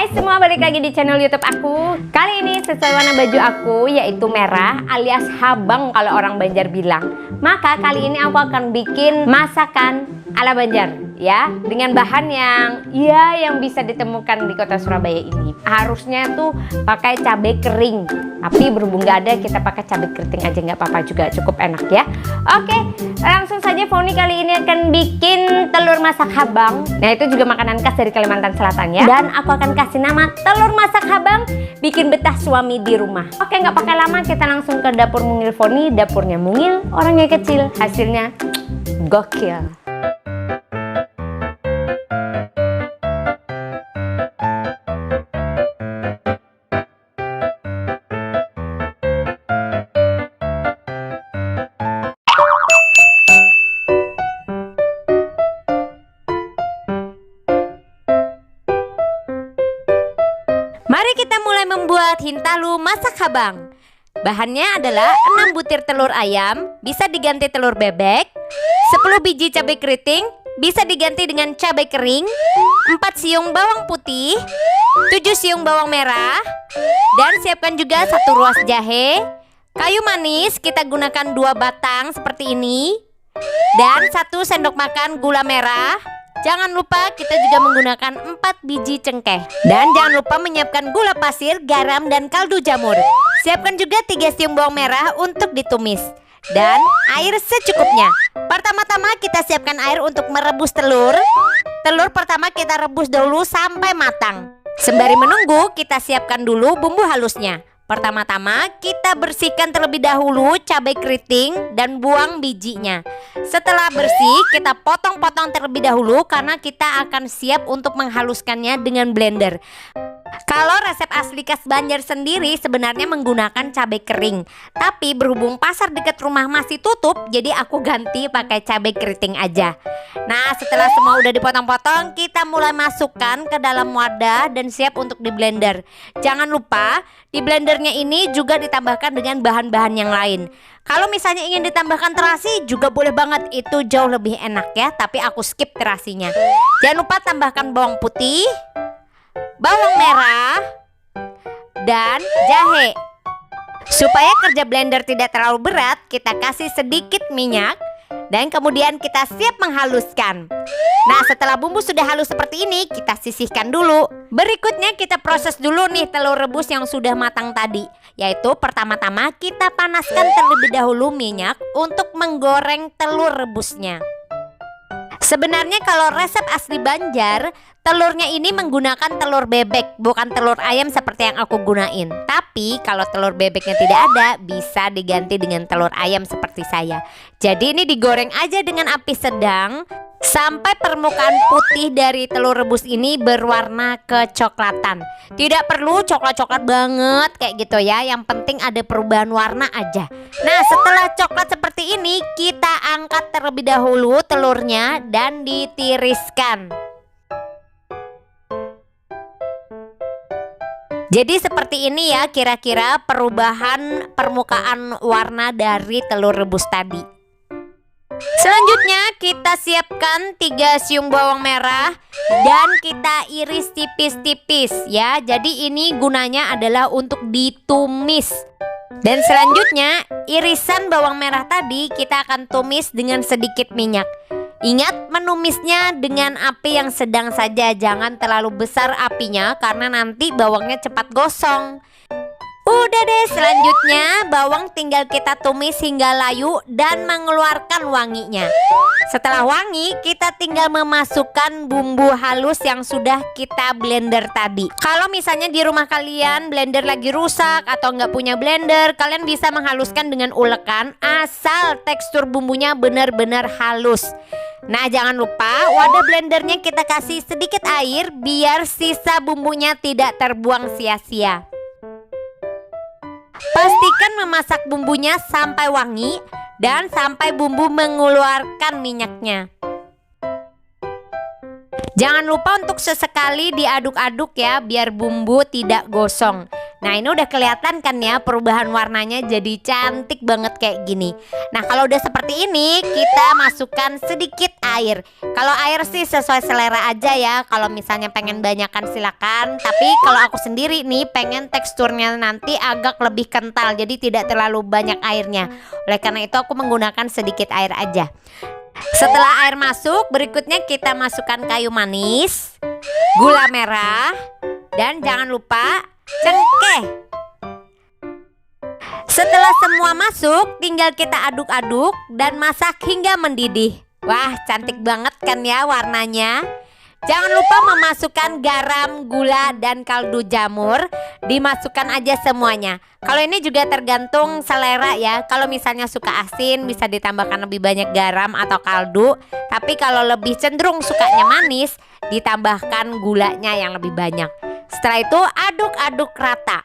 Hai semua, balik lagi di channel YouTube aku. Kali ini sesuai warna baju aku, yaitu merah alias habang kalau orang Banjar bilang. Maka kali ini aku akan bikin masakan ala Banjar ya, dengan bahan yang bisa ditemukan di kota Surabaya ini. Harusnya tuh pakai cabai kering, tapi berhubung gak ada, kita pakai cabai keriting aja, nggak apa-apa juga, cukup enak ya. Oke, langsung saja. Foni kali ini akan bikin telur masak habang. Nah, itu juga makanan khas dari Kalimantan Selatan ya. Dan aku akan kasih nama telur masak habang, bikin betah suami di rumah. Oke, nggak pakai lama, kita langsung ke dapur Mungil Foni. Dapurnya mungil, orangnya kecil, hasilnya gokil. Mari kita mulai membuat hintalu masak habang. Bahannya adalah 6 butir telur ayam, bisa diganti telur bebek, 10 biji cabai keriting, bisa diganti dengan cabai kering, 4 siung bawang putih, 7 siung bawang merah, dan siapkan juga 1 ruas jahe. Kayu manis kita gunakan 2 batang seperti ini, dan 1 sendok makan gula merah. Jangan lupa kita juga menggunakan 4 biji cengkeh. Dan jangan lupa menyiapkan gula pasir, garam, dan kaldu jamur. Siapkan juga 3 siung bawang merah untuk ditumis. Dan air secukupnya. Pertama-tama kita siapkan air untuk merebus telur. Telur pertama kita rebus dulu sampai matang. Sembari menunggu, kita siapkan dulu bumbu halusnya. Pertama-tama kita bersihkan terlebih dahulu cabai keriting dan buang bijinya. Setelah bersih, kita potong-potong terlebih dahulu karena kita akan siap untuk menghaluskannya dengan blender. Kalau resep asli khas Banjar sendiri sebenarnya menggunakan cabai kering, tapi berhubung pasar dekat rumah masih tutup, jadi aku ganti pakai cabai keriting aja. Nah, setelah semua udah dipotong-potong, kita mulai masukkan ke dalam wadah dan siap untuk di blender. Jangan lupa di blendernya ini juga ditambahkan dengan bahan-bahan yang lain. Kalau misalnya ingin ditambahkan terasi juga boleh banget, itu jauh lebih enak ya, tapi aku skip terasinya. Jangan lupa tambahkan bawang putih, bawang merah, dan jahe. Supaya kerja blender tidak terlalu berat, kita kasih sedikit minyak dan kemudian kita siap menghaluskan. Nah, setelah bumbu sudah halus seperti ini, kita sisihkan dulu. Berikutnya kita proses dulu nih telur rebus yang sudah matang tadi. Yaitu pertama-tama kita panaskan terlebih dahulu minyak untuk menggoreng telur rebusnya. Sebenarnya kalau resep asli Banjar, telurnya ini menggunakan telur bebek, bukan telur ayam seperti yang aku gunain. Tapi kalau telur bebeknya tidak ada, bisa diganti dengan telur ayam seperti saya. Jadi ini digoreng aja dengan api sedang sampai permukaan putih dari telur rebus ini berwarna kecoklatan. Tidak perlu coklat-coklat banget kayak gitu ya, yang penting ada perubahan warna aja. Nah, setelah coklat seperti ini, kita angkat terlebih dahulu telurnya dan ditiriskan. Jadi seperti ini ya kira-kira perubahan permukaan warna dari telur rebus tadi. Selanjutnya kita siapkan 3 siung bawang merah dan kita iris tipis-tipis ya. Jadi ini gunanya adalah untuk ditumis. Dan selanjutnya irisan bawang merah tadi kita akan tumis dengan sedikit minyak. Ingat menumisnya dengan api yang sedang saja, jangan terlalu besar apinya karena nanti bawangnya cepat gosong. Udah deh, selanjutnya bawang tinggal kita tumis hingga layu dan mengeluarkan wanginya. Setelah wangi, kita tinggal memasukkan bumbu halus yang sudah kita blender tadi. Kalau misalnya di rumah kalian blender lagi rusak atau nggak punya blender, kalian bisa menghaluskan dengan ulekan asal tekstur bumbunya benar-benar halus. Nah, jangan lupa wadah blendernya kita kasih sedikit air biar sisa bumbunya tidak terbuang sia-sia. Pastikan memasak bumbunya sampai wangi dan sampai bumbu mengeluarkan minyaknya. Jangan lupa untuk sesekali diaduk-aduk ya, biar bumbu tidak gosong. Nah ini udah kelihatan kan ya perubahan warnanya jadi cantik banget kayak gini. Nah kalau udah seperti ini kita masukkan sedikit air. Kalau air sih sesuai selera aja ya. Kalau misalnya pengen banyakan silakan. Tapi kalau aku sendiri nih pengen teksturnya nanti agak lebih kental. Jadi tidak terlalu banyak airnya. Oleh karena itu aku menggunakan sedikit air aja. Setelah air masuk, berikutnya kita masukkan kayu manis, gula merah, dan jangan lupa cengkeh. Setelah semua masuk, tinggal kita aduk-aduk dan masak hingga mendidih. Wah, cantik banget kan ya warnanya. Jangan lupa memasukkan garam, gula, dan kaldu jamur. Dimasukkan aja semuanya. Kalau ini juga tergantung selera ya. Kalau misalnya suka asin bisa ditambahkan lebih banyak garam atau kaldu. Tapi kalau lebih cenderung sukanya manis, ditambahkan gulanya yang lebih banyak. Setelah itu aduk-aduk rata.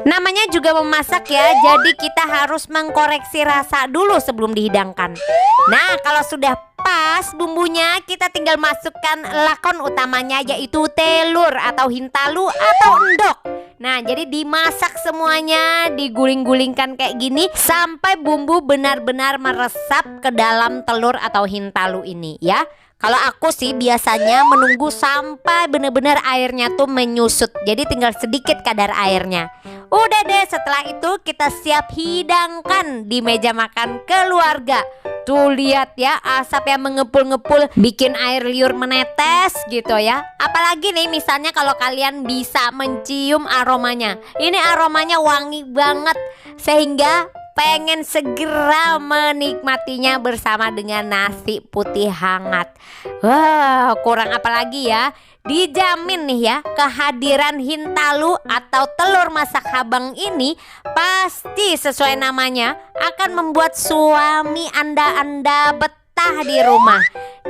Namanya juga memasak ya, jadi kita harus mengkoreksi rasa dulu sebelum dihidangkan. Nah kalau sudah pas bumbunya, kita tinggal masukkan lakon utamanya, yaitu telur atau hintalu atau endok. Nah jadi dimasak semuanya, diguling-gulingkan kayak gini sampai bumbu benar-benar meresap ke dalam telur atau hintalu ini ya. Kalau aku sih biasanya menunggu sampai benar-benar airnya tuh menyusut. Jadi tinggal sedikit kadar airnya. Udah deh, setelah itu kita siap hidangkan di meja makan keluarga. Tuh lihat ya, asap yang mengepul-ngepul bikin air liur menetes gitu ya. Apalagi nih misalnya kalau kalian bisa mencium aromanya. Ini aromanya wangi banget sehingga pengen segera menikmatinya bersama dengan nasi putih hangat. Wah, kurang apa lagi ya? Dijamin nih ya, kehadiran hintalu atau telur masak habang ini pasti sesuai namanya akan membuat suami Anda betah di rumah.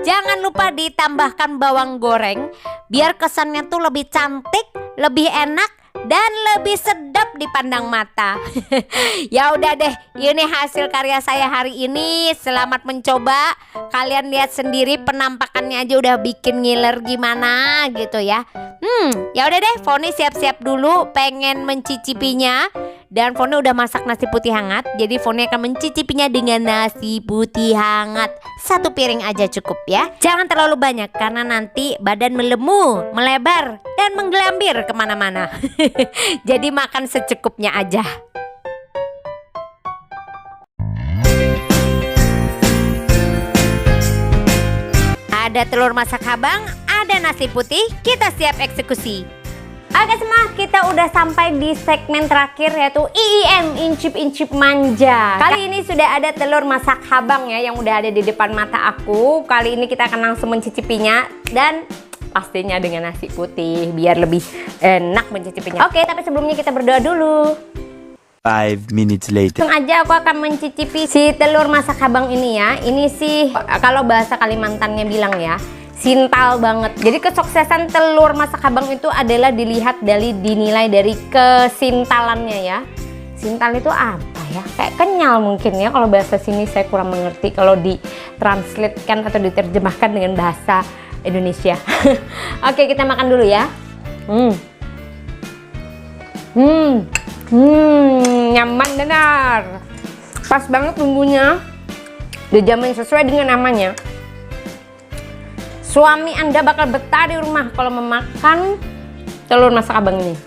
Jangan lupa ditambahkan bawang goreng biar kesannya tuh lebih cantik, lebih enak, dan lebih sedap dipandang mata. Ya udah deh, ini hasil karya saya hari ini. Selamat mencoba. Kalian lihat sendiri penampakannya aja udah bikin ngiler gimana gitu ya. Ya udah deh, Foni siap-siap dulu pengen mencicipinya. Dan Foni udah masak nasi putih hangat. Jadi Foni akan mencicipinya dengan nasi putih hangat. 1 piring aja cukup ya. Jangan terlalu banyak karena nanti badan melemu, melebar, dan menggelambir kemana-mana. Jadi makan secukupnya aja. Ada telur masak habang, ada nasi putih, kita siap eksekusi. Oke semua, kita udah sampai di segmen terakhir yaitu IIM, incip-incip manja. Kali ini sudah ada telur masak habang ya yang udah ada di depan mata aku. Kali ini kita akan langsung mencicipinya dan pastinya dengan nasi putih biar lebih enak mencicipinya. Oke, tapi sebelumnya kita berdoa dulu. 5 minutes later. Langsung aja aku akan mencicipi si telur masak habang ini ya. Ini sih kalau bahasa Kalimantannya bilang ya, sintal banget. Jadi kesuksesan telur masak habang itu adalah dinilai dari kesintalannya ya. Sintal itu apa ya? Kayak kenyal mungkin ya kalau bahasa sini, saya kurang mengerti kalau ditranslatekan atau diterjemahkan dengan bahasa Indonesia. Oke, kita makan dulu ya. Nyaman benar. Pas banget bumbunya. Dijamin sesuai dengan namanya. Suami Anda bakal betah di rumah kalau memakan telur masak habang ini.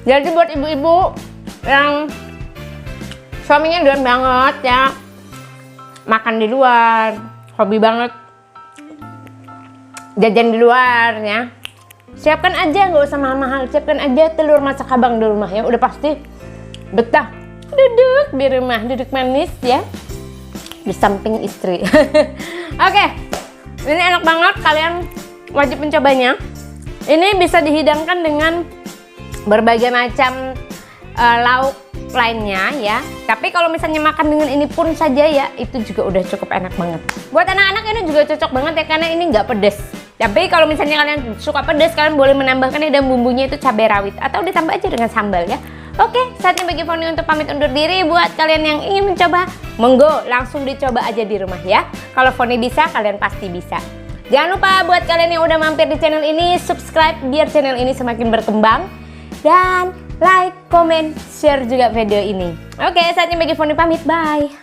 Jadi buat ibu-ibu yang suaminya doyan banget ya makan di luar, hobi banget jajan di luar ya, siapkan aja, nggak usah mahal-mahal, siapkan aja telur masak habang di rumah ya, udah pasti betah duduk di rumah, duduk manis ya di samping istri. Oke, ini enak banget, kalian wajib mencobanya. Ini bisa dihidangkan dengan berbagai macam lauk lainnya ya. Tapi kalau misalnya makan dengan ini pun saja ya, itu juga udah cukup enak banget. Buat anak-anak ini juga cocok banget ya, karena ini nggak pedes. Tapi kalau misalnya kalian suka pedas, kalian boleh menambahkan dan bumbunya itu cabai rawit atau ditambah aja dengan sambal ya. Oke, saatnya bagi Foni untuk pamit undur diri. Buat kalian yang ingin mencoba, monggo langsung dicoba aja di rumah ya. Kalau Foni bisa, kalian pasti bisa. Jangan lupa buat kalian yang udah mampir di channel ini, subscribe biar channel ini semakin berkembang. Dan like, comment, share juga video ini. Oke, saatnya Maggie Foni pamit. Bye.